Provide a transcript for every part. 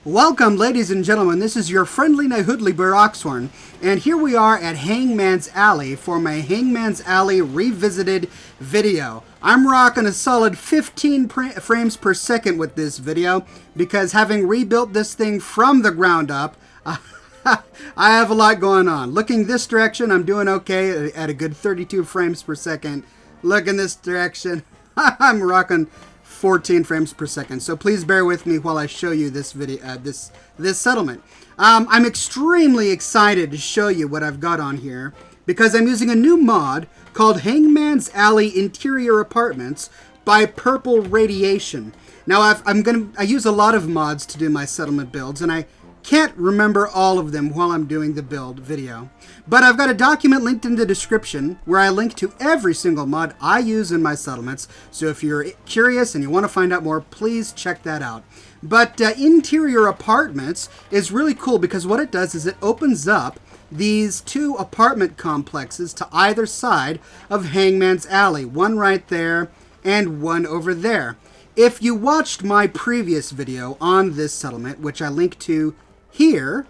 Welcome, ladies and gentlemen. This is your friendly Hoodly Bear Oxhorn, and here we are at Hangman's Alley for my Hangman's Alley Revisited video. I'm rocking a solid 15 frames per second with this video because having rebuilt this thing from the ground up, I have a lot going on. Looking this direction, I'm doing okay at a good 32 frames per second. Look in this direction, I'm rocking 14 frames per second. So please bear with me while I show you this video, this settlement. I'm extremely excited to show you what I've got on here because I'm using a new mod called Hangman's Alley Interior Apartments by Purple Radiation. Now I use a lot of mods to do my settlement builds, and I can't remember all of them while I'm doing the build video. But I've got a document linked in the description where I link to every single mod I use in my settlements. So if you're curious and you want to find out more, please check that out. But Interior Apartments is really cool because what it does is it opens up these two apartment complexes to either side of Hangman's Alley. One right there and one over there. If you watched my previous video on this settlement, which I link to here,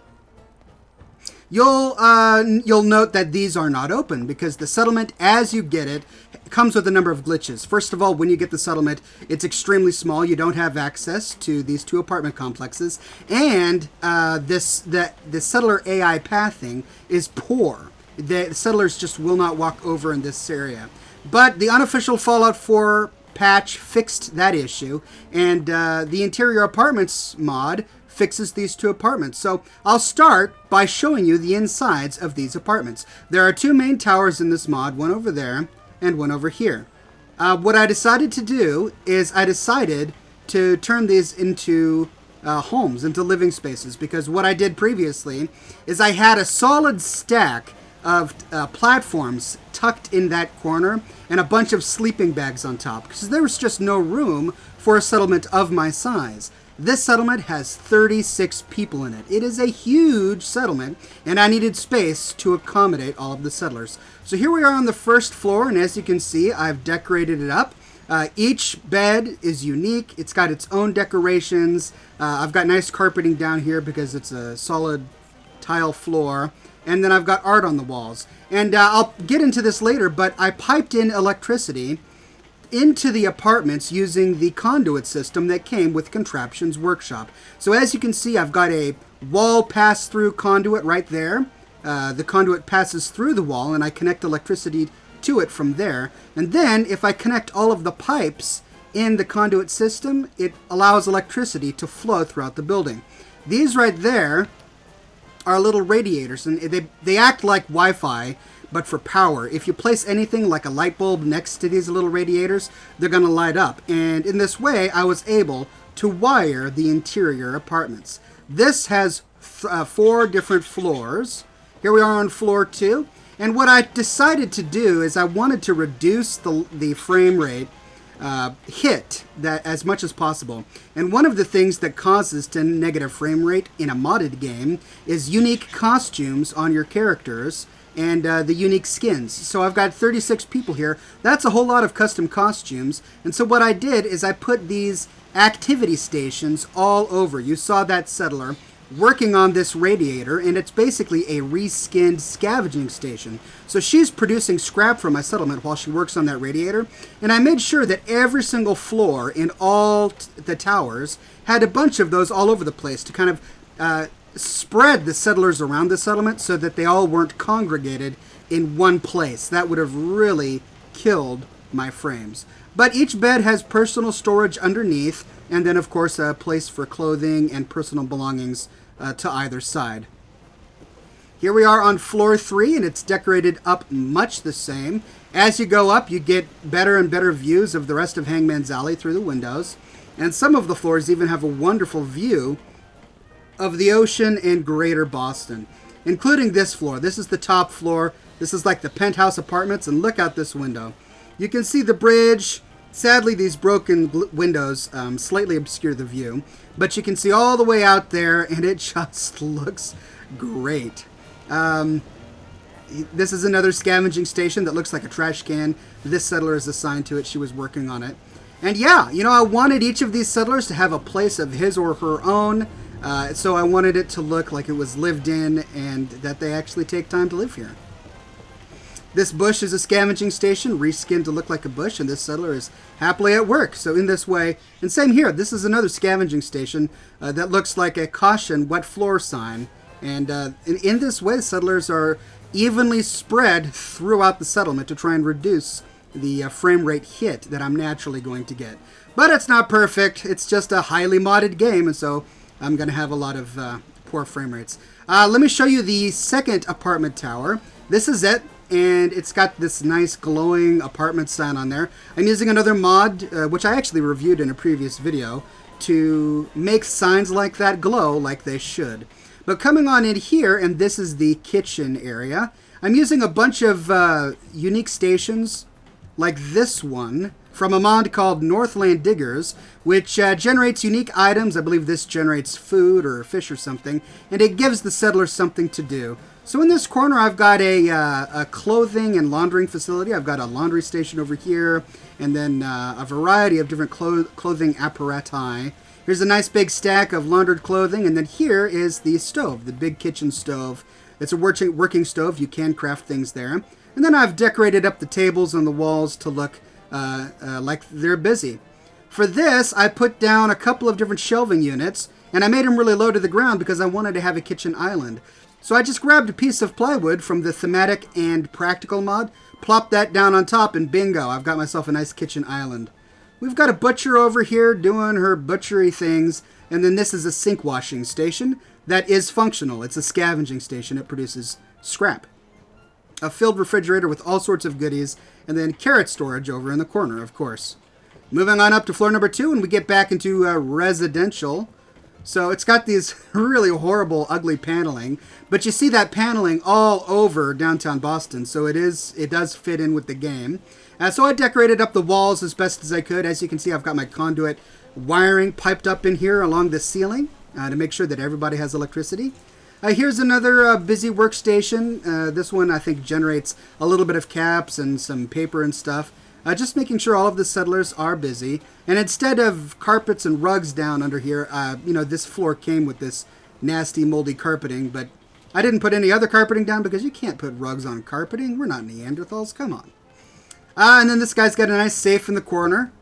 you'll note that these are not open because the settlement, as you get it, comes with a number of glitches. First of all, when you get the settlement, it's extremely small. You don't have access to these two apartment complexes, and the settler AI pathing is poor. The settlers just will not walk over in this area. But the unofficial Fallout 4 patch fixed that issue, and the Interior Apartments mod fixes these two apartments. So I'll start by showing you the insides of these apartments. There are two main towers in this mod, one over there and one over here. What I decided to do is I decided to turn these into homes, into living spaces, because what I did previously is I had a solid stack of platforms tucked in that corner and a bunch of sleeping bags on top because there was just no room for a settlement of my size. This settlement has 36 people in it. It is a huge settlement, and I needed space to accommodate all of the settlers. So here we are on the first floor, and as you can see, I've decorated it up. Each bed is unique. It's got its own decorations. I've got nice carpeting down here because it's a solid tile floor. And then I've got art on the walls. And I'll get into this later, but I piped in electricity into the apartments using the conduit system that came with Contraptions Workshop. So as you can see, I've got a wall pass-through conduit right there. The conduit passes through the wall, and I connect electricity to it from there. And then, if I connect all of the pipes in the conduit system, it allows electricity to flow throughout the building. These right there are little radiators, and they act like Wi-Fi, but for power. If you place anything like a light bulb next to these little radiators, they're going to light up. And in this way, I was able to wire the interior apartments. This has 4 different floors. Here we are on floor 2. And what I decided to do is I wanted to reduce the frame rate hit that as much as possible. And one of the things that causes to negative frame rate in a modded game is unique costumes on your characters and the unique skins. So I've got 36 people here. That's a whole lot of custom costumes. And so what I did is I put these activity stations all over. You saw that settler working on this radiator, and it's basically a reskinned scavenging station. So she's producing scrap for my settlement while she works on that radiator, and I made sure that every single floor in all the towers had a bunch of those all over the place to kind of spread the settlers around the settlement so that they all weren't congregated in one place. That would have really killed my frames. But each bed has personal storage underneath, and then of course a place for clothing and personal belongings to either side. Here we are on floor 3, and it's decorated up much the same. As you go up, you get better and better views of the rest of Hangman's Alley through the windows, and some of the floors even have a wonderful view of the ocean and greater Boston, including this floor. This is the top floor. This is like the penthouse apartments, and look out this window. You can see the bridge. Sadly, these broken windows slightly obscure the view, but you can see all the way out there, and it just looks great. This is another scavenging station that looks like a trash can. This settler is assigned to it. She was working on it. And yeah, you know, I wanted each of these settlers to have a place of his or her own. So I wanted it to look like it was lived in and that they actually take time to live here. This bush is a scavenging station, reskinned to look like a bush, and this settler is happily at work. So in this way, and same here, this is another scavenging station that looks like a caution wet floor sign. And in this way, settlers are evenly spread throughout the settlement to try and reduce the frame rate hit that I'm naturally going to get. But it's not perfect. It's just a highly modded game, and so I'm going to have a lot of poor frame rates. Let me show you the second apartment tower. This is it, and it's got this nice glowing apartment sign on there. I'm using another mod, which I actually reviewed in a previous video, to make signs like that glow like they should. But coming on in here, and this is the kitchen area, I'm using a bunch of unique stations like this one from a mod called Northland Diggers, which generates unique items. I believe this generates food or fish or something, and it gives the settlers something to do. So in this corner, I've got a clothing and laundering facility. I've got a laundry station over here, and then a variety of different clothing apparati. Here's a nice big stack of laundered clothing, and then here is the stove, the big kitchen stove. It's a working stove. You can craft things there. And then I've decorated up the tables on the walls to look like they're busy. For this, I put down a couple of different shelving units, and I made them really low to the ground because I wanted to have a kitchen island. So I just grabbed a piece of plywood from the thematic and practical mod, plopped that down on top, and bingo, I've got myself a nice kitchen island. We've got a butcher over here doing her butchery things, and then this is a sink washing station that is functional. It's a scavenging station. It produces scrap. A filled refrigerator with all sorts of goodies, and then carrot storage over in the corner, of course. Moving on up to floor number 2, and we get back into residential. So it's got these really horrible, ugly paneling, but you see that paneling all over downtown Boston, so it does fit in with the game. So I decorated up the walls as best as I could. As you can see, I've got my conduit wiring piped up in here along the ceiling to make sure that everybody has electricity. Here's another busy workstation. This one, I think, generates a little bit of caps and some paper and stuff. Just making sure all of the settlers are busy. And instead of carpets and rugs down under here, this floor came with this nasty, moldy carpeting. But I didn't put any other carpeting down because you can't put rugs on carpeting. We're not Neanderthals. Come on. And then this guy's got a nice safe in the corner.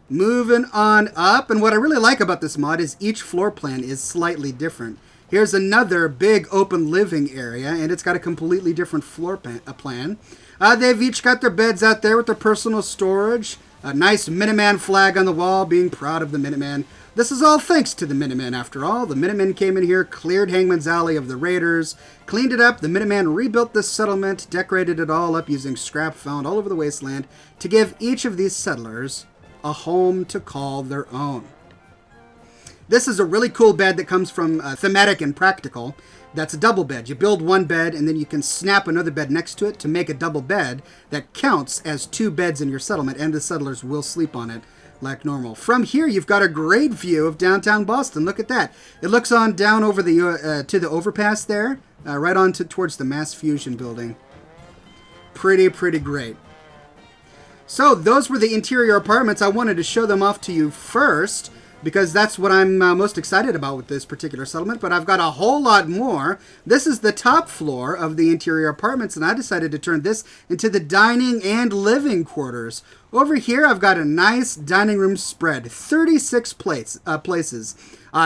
Moving on up. And what I really like about this mod is each floor plan is slightly different. Here's another big open living area, and it's got a completely different floor plan. They've each got their beds out there with their personal storage. A nice Minuteman flag on the wall, being proud of the Minuteman. This is all thanks to the Minutemen, after all. The Minutemen came in here, cleared Hangman's Alley of the Raiders, cleaned it up. The Minuteman rebuilt this settlement, decorated it all up using scrap found all over the wasteland to give each of these settlers a home to call their own. This is a really cool bed that comes from Thematic and Practical. That's a double bed. You build one bed, and then you can snap another bed next to it to make a double bed that counts as 2 beds in your settlement, and the settlers will sleep on it like normal. From here, you've got a great view of downtown Boston. Look at that. It looks on down over the to the overpass there, right on towards the Mass Fusion building. Pretty great. So those were the interior apartments. I wanted to show them off to you first, because that's what I'm most excited about with this particular settlement, but I've got a whole lot more. This is the top floor of the interior apartments, and I decided to turn this into the dining and living quarters. Over here, I've got a nice dining room spread, 36 places.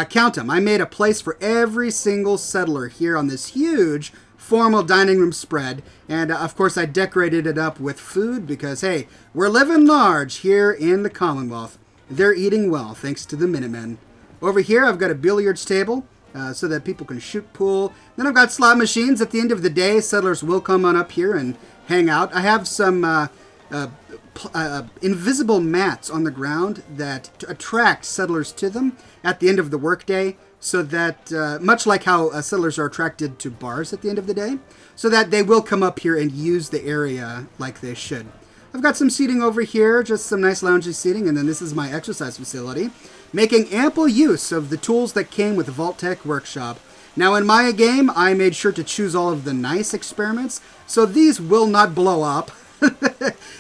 Count them. I made a place for every single settler here on this huge formal dining room spread, and of course I decorated it up with food because, hey, we're living large here in the Commonwealth. They're eating well, thanks to the Minutemen. Over here, I've got a billiards table so that people can shoot pool. Then I've got slot machines. At the end of the day, settlers will come on up here and hang out. I have some invisible mats on the ground that attract settlers to them at the end of the workday, so that, much like how settlers are attracted to bars at the end of the day, so that they will come up here and use the area like they should. I've got some seating over here, just some nice loungy seating, and then this is my exercise facility, making ample use of the tools that came with the Vault-Tec Workshop. Now in my game, I made sure to choose all of the nice experiments, so these will not blow up.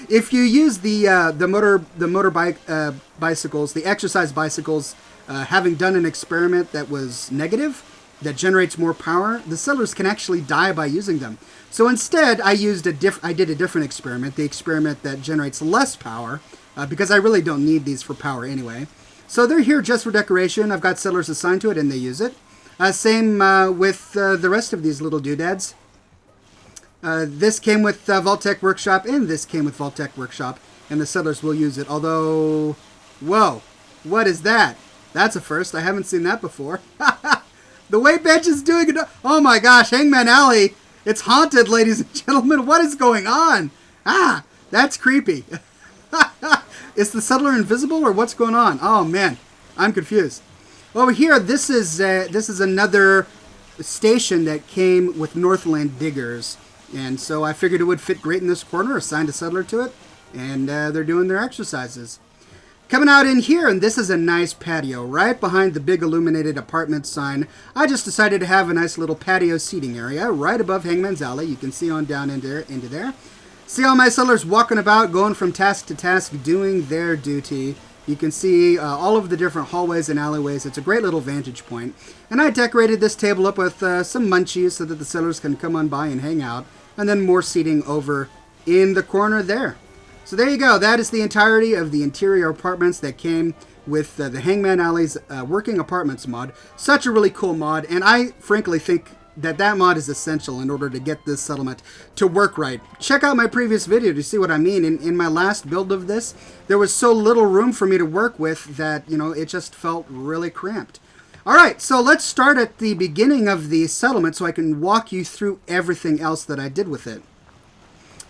If you use the motorbike bicycles, the exercise bicycles having done an experiment that was negative, that generates more power, the settlers can actually die by using them. So instead, I did a different experiment, the experiment that generates less power, because I really don't need these for power anyway. So they're here just for decoration. I've got settlers assigned to it, and they use it. Same with the rest of these little doodads. This came with Vault-Tec Workshop, and this came with Vault-Tec Workshop, and the settlers will use it. Although, whoa, what is that? That's a first. I haven't seen that before. The weight bench is doing it. Oh my gosh, Hangman Alley. It's haunted, ladies and gentlemen. What is going on? Ah, that's creepy. Is the settler invisible or what's going on? Oh man, I'm confused. Over here, this is another station that came with Northland Diggers, and so I figured it would fit great in this corner. Assigned a settler to it, and they're doing their exercises. Coming out in here, and this is a nice patio right behind the big illuminated apartment sign. I just decided to have a nice little patio seating area right above Hangman's Alley. You can see on down into there. See all my settlers walking about, going from task to task, doing their duty. You can see all of the different hallways and alleyways. It's a great little vantage point. And I decorated this table up with some munchies so that the settlers can come on by and hang out. And then more seating over in the corner there. So there you go. That is the entirety of the interior apartments that came with the Hangman Alley's Working Apartments mod. Such a really cool mod, and I frankly think that mod is essential in order to get this settlement to work right. Check out my previous video to see what I mean. In my last build of this, there was so little room for me to work with that, you know, it just felt really cramped. Alright, so let's start at the beginning of the settlement so I can walk you through everything else that I did with it.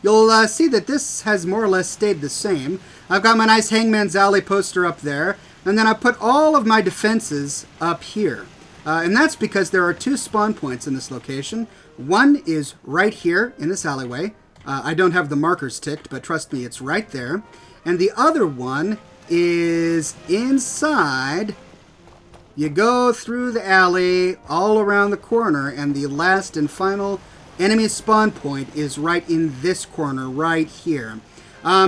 You'll see that this has more or less stayed the same. I've got my nice Hangman's Alley poster up there, and then I put all of my defenses up here. And that's because there are two spawn points in this location. One is right here in this alleyway. I don't have the markers ticked, but trust me, it's right there. And the other one is inside. You go through the alley, all around the corner, and the last and final enemy spawn point is right in this corner, right here.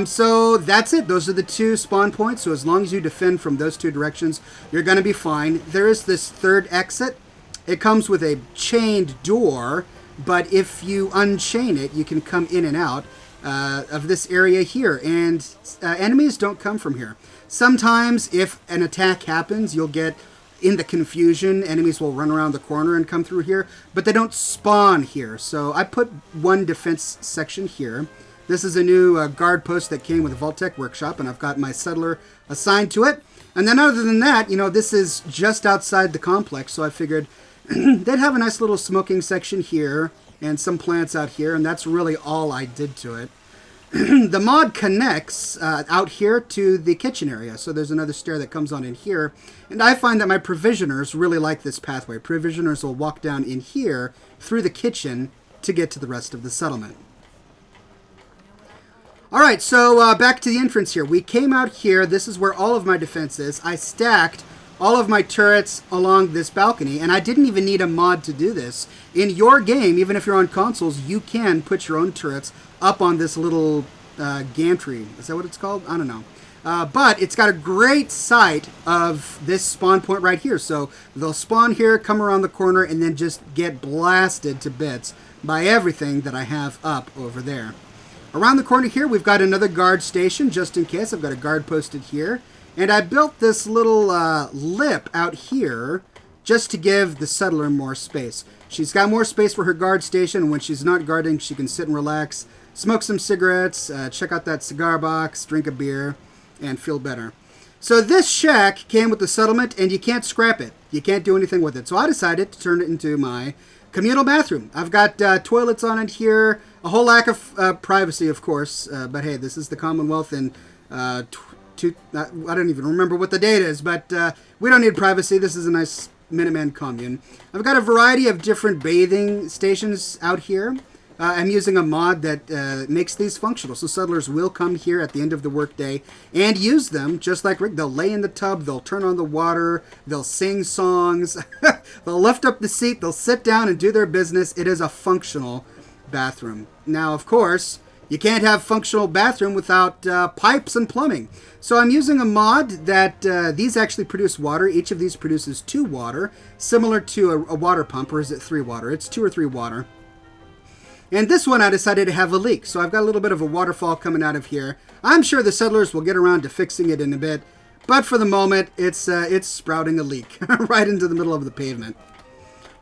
So that's it. Those are the two spawn points. So as long as you defend from those two directions, you're going to be fine. There is this third exit. It comes with a chained door, but if you unchain it, you can come in and out of this area here. And enemies don't come from here. Sometimes if an attack happens, you'll get in the confusion, enemies will run around the corner and come through here, but they don't spawn here. So I put one defense section here. This is a new guard post that came with the Vault-Tec Workshop, and I've got my settler assigned to it. And then other than that, you know, this is just outside the complex, so I figured they'd have a nice little smoking section here and some plants out here, and that's really all I did to it. The mod connects out here to the kitchen area, so there's another stair that comes on in here, and I find that my provisioners really like this pathway. Provisioners will walk down in here through the kitchen to get to the rest of the settlement. Alright, so back to the entrance here. We came out here. This is where all of my defense is. I stacked all of my turrets along this balcony, and I didn't even need a mod to do this. In your game, even if you're on consoles, you can put your own turrets up on this little gantry. Is that what it's called? I don't know. But it's got a great sight of this spawn point right here. So they'll spawn here, come around the corner, and then just get blasted to bits by everything that I have up over there. Around the corner here, we've got another guard station, just in case. I've got a guard posted here. And I built this little lip out here just to give the settler more space. She's got more space for her guard station, and when she's not guarding, she can sit and relax, smoke some cigarettes, check out that cigar box, drink a beer, and feel better. So this shack came with the settlement, and you can't scrap it. You can't do anything with it. So I decided to turn it into my communal bathroom. I've got toilets on it here, a whole lack of privacy, of course, but hey, this is the Commonwealth, and I don't even remember what the date is, but we don't need privacy. This is a nice Minuteman commune. I've got a variety of different bathing stations out here. I'm using a mod that makes these functional, so settlers will come here at the end of the workday and use them, just like Rick. They'll lay in the tub, they'll turn on the water, they'll sing songs, they'll lift up the seat, they'll sit down and do their business. It is a functional bathroom. Now, of course, you can't have functional bathroom without pipes and plumbing. So I'm using a mod that these actually produce water. Each of these produces 2 water, similar to a water pump, or is it 3 water? It's 2 or 3 water. And this one I decided to have a leak, so I've got a little bit of a waterfall coming out of here. I'm sure the settlers will get around to fixing it in a bit, but for the moment, it's sprouting a leak right into the middle of the pavement.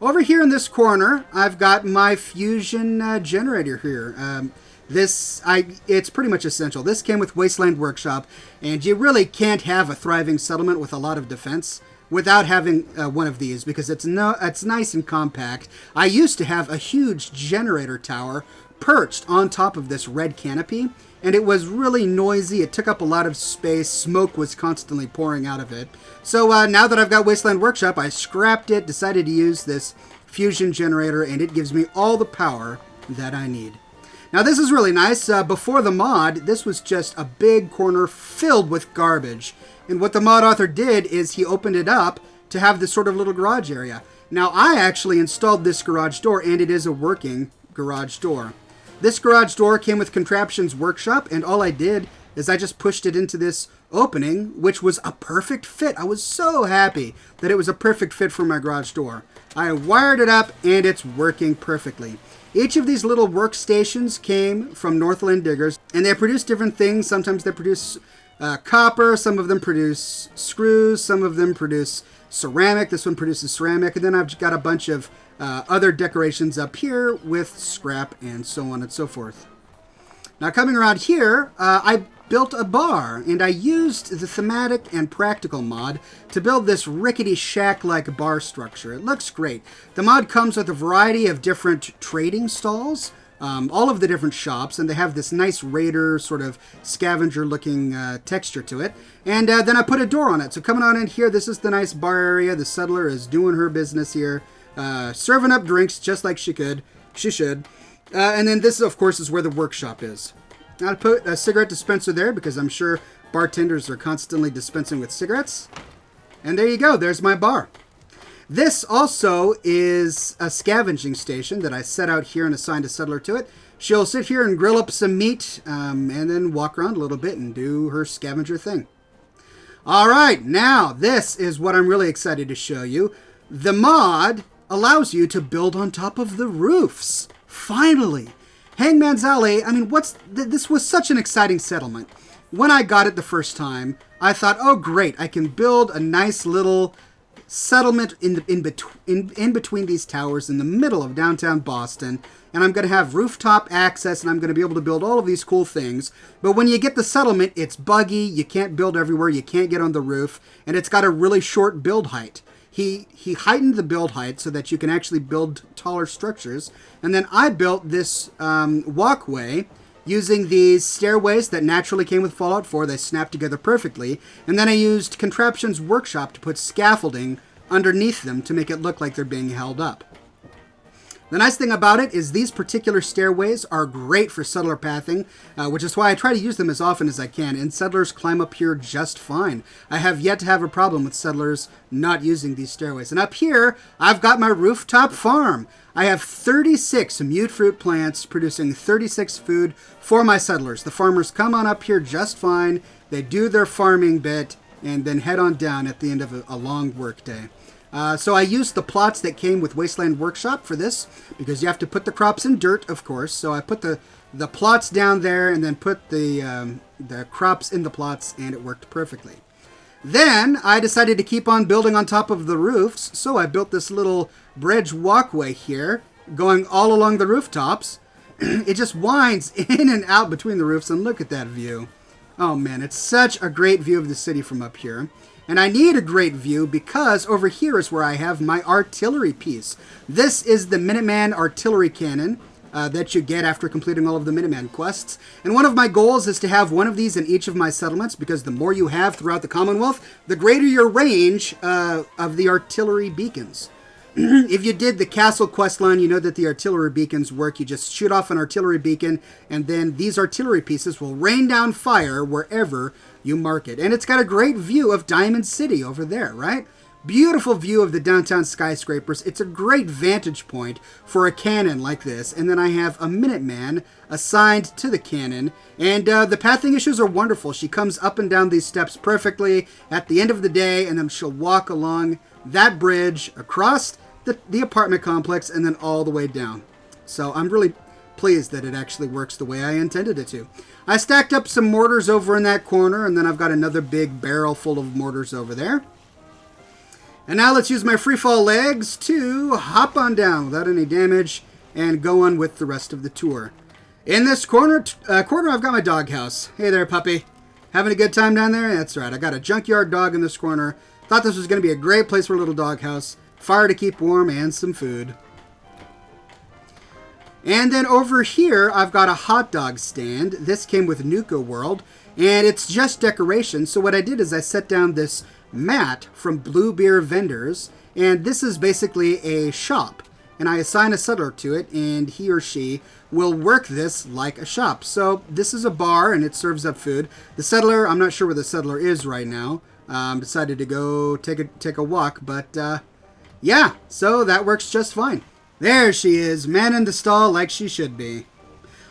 Over here in this corner, I've got my fusion generator here. It's pretty much essential. This came with Wasteland Workshop, and you really can't have a thriving settlement with a lot of defense without having one of these, because it's nice and compact. I used to have a huge generator tower perched on top of this red canopy, and it was really noisy. It took up a lot of space. Smoke was constantly pouring out of it. So now that I've got Wasteland Workshop, I scrapped it, decided to use this fusion generator, and it gives me all the power that I need. Now this is really nice. Before the mod, this was just a big corner filled with garbage. And what the mod author did is he opened it up to have this sort of little garage area. Now I actually installed this garage door, and it is a working garage door. This garage door came with Contraptions Workshop, and all I did is I just pushed it into this opening, which was a perfect fit. I was so happy that it was a perfect fit for my garage door. I wired it up, and it's working perfectly. Each of these little workstations came from Northland Diggers, and they produce different things. Sometimes they produce copper, some of them produce screws, some of them produce ceramic. This one produces ceramic, and then I've got a bunch of other decorations up here with scrap and so on and so forth. Now coming around here, I built a bar, and I used the thematic and practical mod to build this rickety shack-like bar structure. It looks great. The mod comes with a variety of different trading stalls, all of the different shops, and they have this nice raider sort of scavenger-looking texture to it. And then I put a door on it. So coming on in here, this is the nice bar area. The settler is doing her business here, serving up drinks just like she should. And then this, of course, is where the workshop is. I put a cigarette dispenser there because I'm sure bartenders are constantly dispensing with cigarettes. And there you go. There's my bar. This also is a scavenging station that I set out here and assigned a settler to it. She'll sit here and grill up some meat and then walk around a little bit and do her scavenger thing. All right, now this is what I'm really excited to show you. The mod allows you to build on top of the roofs. Finally. Hangman's Alley, I mean, this was such an exciting settlement. When I got it the first time, I thought, oh great, I can build a nice little settlement in between these towers in the middle of downtown Boston, and I'm going to have rooftop access, and I'm going to be able to build all of these cool things. But when you get the settlement, it's buggy, you can't build everywhere, you can't get on the roof, and it's got a really short build height. He heightened the build height so that you can actually build taller structures. And then I built this walkway using these stairways that naturally came with Fallout 4. They snapped together perfectly. And then I used Contraptions Workshop to put scaffolding underneath them to make it look like they're being held up. The nice thing about it is these particular stairways are great for settler pathing, which is why I try to use them as often as I can, and settlers climb up here just fine. I have yet to have a problem with settlers not using these stairways. And up here, I've got my rooftop farm. I have 36 mute fruit plants producing 36 food for my settlers. The farmers come on up here just fine, they do their farming bit, and then head on down at the end of a long work day. So I used the plots that came with Wasteland Workshop for this, because you have to put the crops in dirt, of course. So I put the plots down there and then put the crops in the plots, and it worked perfectly. Then I decided to keep on building on top of the roofs, so I built this little bridge walkway here, going all along the rooftops. It just winds in and out between the roofs, and look at that view. Oh man, it's such a great view of the city from up here. And I need a great view because over here is where I have my artillery piece. This is the Minuteman artillery cannon that you get after completing all of the Minuteman quests. And one of my goals is to have one of these in each of my settlements, because the more you have throughout the Commonwealth, the greater your range of the artillery beacons. If you did the castle quest line, you know that the artillery beacons work. You just shoot off an artillery beacon, and then these artillery pieces will rain down fire wherever you mark it. And it's got a great view of Diamond City over there, right? Beautiful view of the downtown skyscrapers. It's a great vantage point for a cannon like this. And then I have a Minuteman assigned to the cannon. And the pathing issues are wonderful. She comes up and down these steps perfectly at the end of the day, and then she'll walk along that bridge across the apartment complex and then all the way down. So I'm really pleased that it actually works the way I intended it to. I stacked up some mortars over in that corner, and then I've got another big barrel full of mortars over there. And now let's use my freefall legs to hop on down without any damage and go on with the rest of the tour. In this corner, I've got my doghouse. Hey there, puppy. Having a good time down there? That's right. I got a junkyard dog in this corner. Thought this was going to be a great place for a little doghouse. Fire to keep warm and some food. And then over here, I've got a hot dog stand. This came with Nuka World, and it's just decoration. So what I did is I set down this mat from Blue Beer Vendors, and this is basically a shop. And I assign a settler to it, and he or she will work this like a shop. So this is a bar, and it serves up food. The settler, I'm not sure where the settler is right now. Decided to go take a walk, but yeah, so that works just fine. There she is, man in the stall like she should be.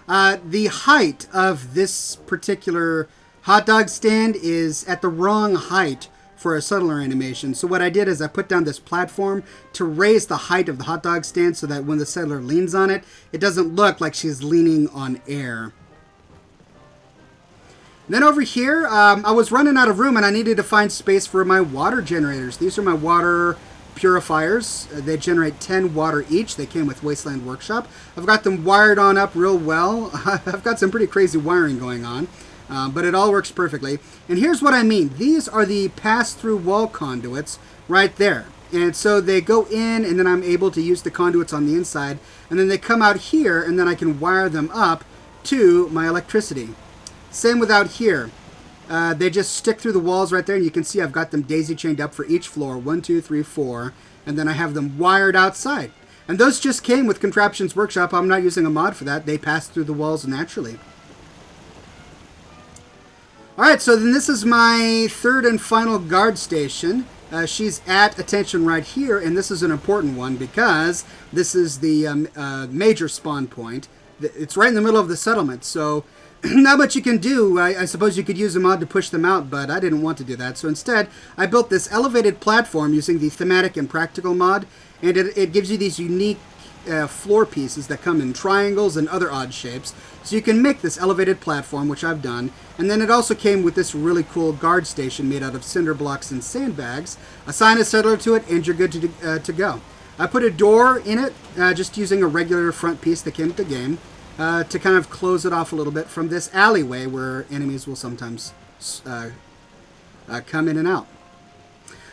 The height of this particular hot dog stand is at the wrong height for a settler animation. So what I did is I put down this platform to raise the height of the hot dog stand so that when the settler leans on it, it doesn't look like she's leaning on air. Then over here, I was running out of room and I needed to find space for my water generators. These are my water purifiers. They generate 10 water each. They came with Wasteland Workshop. I've got them wired on up real well. I've got some pretty crazy wiring going on, but it all works perfectly. And here's what I mean. These are the pass-through wall conduits right there. And so they go in, and then I'm able to use the conduits on the inside, and then they come out here, and then I can wire them up to my electricity. Same with out here. They just stick through the walls right there, and you can see I've got them daisy-chained up for each floor. 1, 2, 3, 4. And then I have them wired outside. And those just came with Contraptions Workshop. I'm not using a mod for that. They pass through the walls naturally. Alright, so then this is my third and final guard station. She's at attention right here, and this is an important one because this is the major spawn point. It's right in the middle of the settlement, so not much you can do. I suppose you could use a mod to push them out, but I didn't want to do that. So instead, I built this elevated platform using the Thematic and Practical mod, and it gives you these unique floor pieces that come in triangles and other odd shapes. So you can make this elevated platform, which I've done. And then it also came with this really cool guard station made out of cinder blocks and sandbags. Assign a settler to it, and you're good to go. I put a door in it, just using a regular front piece that came with the game. To kind of close it off a little bit from this alleyway where enemies will sometimes come in and out.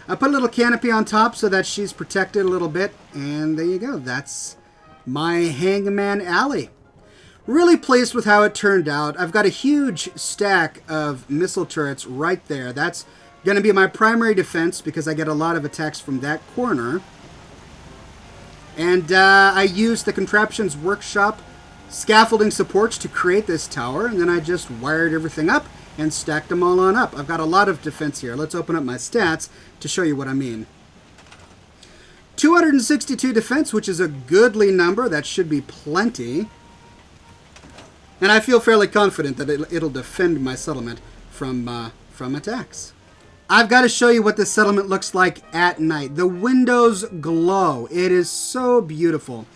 I put a little canopy on top so that she's protected a little bit, and there you go. That's my Hangman Alley. Really pleased with how it turned out. I've got a huge stack of missile turrets right there. That's going to be my primary defense because I get a lot of attacks from that corner. And I used the Contraptions Workshop scaffolding supports to create this tower, and then I just wired everything up and stacked them all on up. I've got a lot of defense here. Let's open up my stats to show you what I mean. 262 defense, which is a goodly number. That should be plenty. And I feel fairly confident that it'll defend my settlement from attacks. I've got to show you what this settlement looks like at night. The windows glow. It is so beautiful.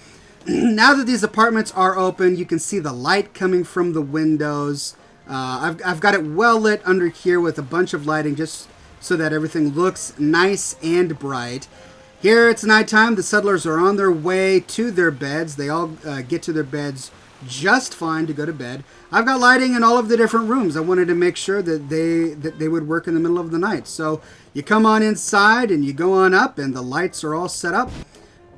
Now that these apartments are open, you can see the light coming from the windows. I've got it well lit under here with a bunch of lighting just so that everything looks nice and bright. Here it's nighttime. The settlers are on their way to their beds. They all get to their beds just fine to go to bed. I've got lighting in all of the different rooms. I wanted to make sure that they would work in the middle of the night. So you come on inside and you go on up and the lights are all set up.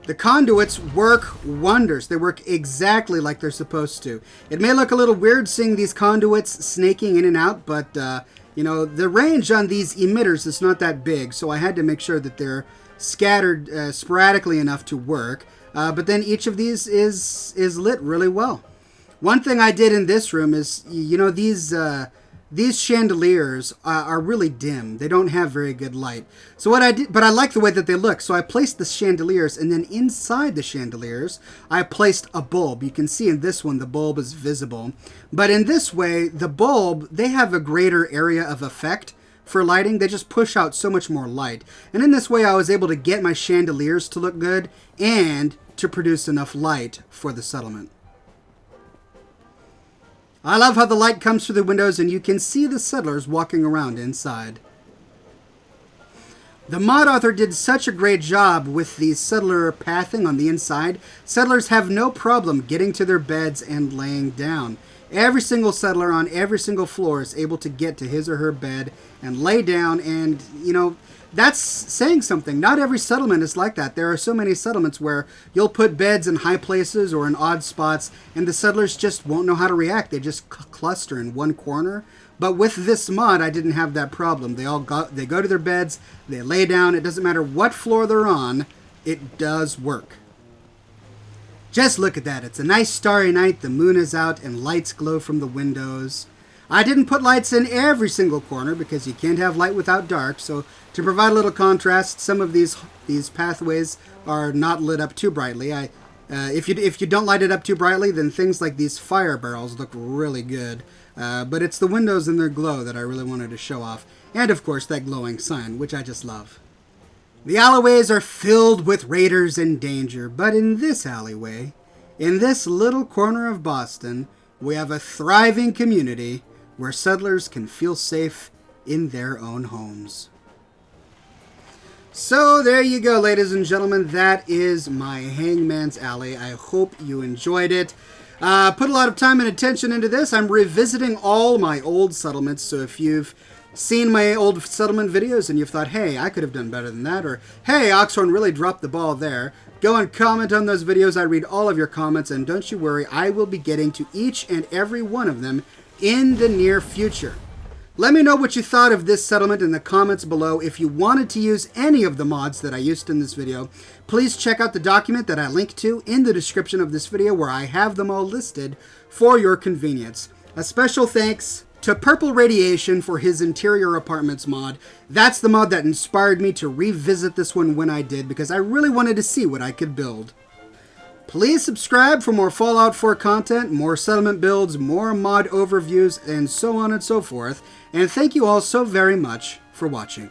The conduits work wonders. They work exactly like they're supposed to. It may look a little weird seeing these conduits snaking in and out, but you know, the range on these emitters is not that big, so I had to make sure that they're scattered sporadically enough to work. But then each of these is lit really well. One thing I did in this room is, you know, these these chandeliers are really dim. They don't have very good light. So what I did, but I like the way that they look. So I placed the chandeliers, and then inside the chandeliers, I placed a bulb. You can see in this one, the bulb is visible. But in this way, the bulb, they have a greater area of effect for lighting. They just push out so much more light. And in this way, I was able to get my chandeliers to look good and to produce enough light for the settlement. I love how the light comes through the windows and you can see the settlers walking around inside. The mod author did such a great job with the settler pathing on the inside. Settlers have no problem getting to their beds and laying down. Every single settler on every single floor is able to get to his or her bed and lay down, and, you know, that's saying something. Not every settlement is like that. There are so many settlements where you'll put beds in high places or in odd spots, and the settlers just won't know how to react. They just cluster in one corner. But with this mod, I didn't have that problem. They go to their beds, they lay down. It doesn't matter what floor they're on. It does work. Just look at that. It's a nice starry night. The moon is out and lights glow from the windows. I didn't put lights in every single corner because you can't have light without dark. So to provide a little contrast, some of these pathways are not lit up too brightly. If you don't light it up too brightly, then things like these fire barrels look really good. But it's the windows and their glow that I really wanted to show off. And of course that glowing sign, which I just love. The alleyways are filled with raiders and danger, but in this alleyway, in this little corner of Boston, we have a thriving community where settlers can feel safe in their own homes. So there you go, ladies and gentlemen. That is my Hangman's Alley. I hope you enjoyed it. Put a lot of time and attention into this. I'm revisiting all my old settlements, so if you've seen my old settlement videos and you've thought, hey, I could have done better than that, or hey, Oxhorn really dropped the ball there, go and comment on those videos. I read all of your comments, and don't you worry, I will be getting to each and every one of them in the near future. Let me know what you thought of this settlement in the comments below. If you wanted to use any of the mods that I used in this video, please check out the document that I link to in the description of this video where I have them all listed for your convenience. A special thanks to Purple Radiation for his Interior Apartments mod. That's the mod that inspired me to revisit this one when I did, because I really wanted to see what I could build. Please subscribe for more Fallout 4 content, more settlement builds, more mod overviews, and so on and so forth. And thank you all so very much for watching.